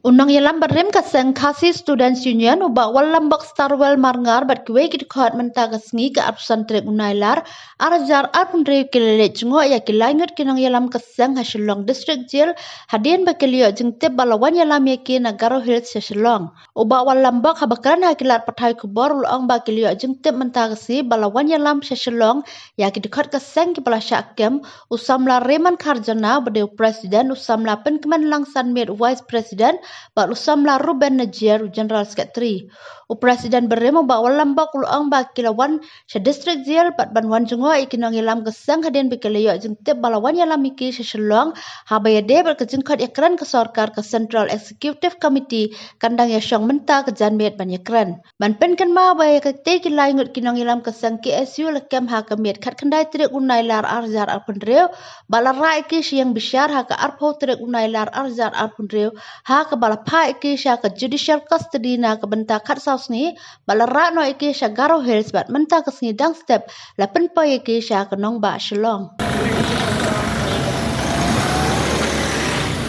Unang yalam barem ka Khasi Students Union uba wallam bak starwell marngar bat kwe kit khat menta ka sngi ka absan trek unailar arjar arpun re kelele chungo ya kilaingat kinang yalam ka Shillong District Jail hadien ba kelio jingte balawan yalam ya ki Nagaro Hills Shillong uba wallam bak habakran hakilat pathai kubor ulong ba kelio jingte menta ka si balawan yalam Shillong ya kit khat ka ki pala syakem usamla Reman Kharjana bade presiden usamla penkemen langsan med vice president Pak Lusamla Ruben Najir General Secretary. Presiden beremo ba walam ba kulong ba kilawan sa district jail pat banwan jungo ikinang ilam kesang hadin bikelayo jengtip balawan yalam iki sa Shillong habayade berkejengkot yakran ke sorkar ke Central Executive Committee kandang yasyong menta ke janmet banyakran. Ban penkan ma baya kete kilai ngut kinang ilam kesang KSU lekem ha kemit kat kendai trik unailar arjar arpundreu balara iki siang bisyar ha ke arpo trik unailar arjar arpundreu ha ke balapa iki sya ke judicial custody na ke benta kat saus ni balara no iki sya Garo Hills bat menta ke sini dang step lapen pa iki sya ke nong ba Shillong.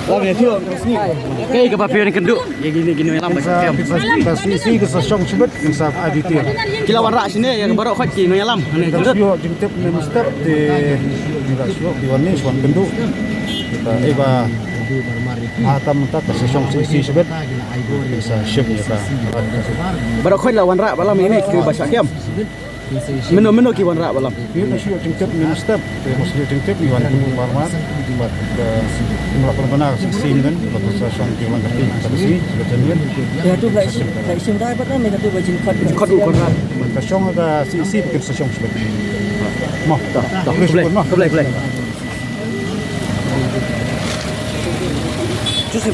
Lagi tu, kayak ke papian kenduk, ya gini lambat. Pasti ke sesong sebut insaf aditi. Kila warak sini yang baru khat kini alam. Ini kenduk. Yo jengtep minister di rasio di warni swan kenduk. Kita eba atam tak sesong sisi sebut bisa syuk kita. Baru khat lawan rak balam ini ke bahasa kiam. Menu ki wan rak balam. Yo rasio jengtep minister, rasio jengtep di warni parmat buat melakukan benar sisi kan atau sesong di warni tapi sebetulnya ya tu like sim dah betul ni tu bajin Khat u rak. sesong ada sisi bikin sesong sebut. Mah tak boleh. Just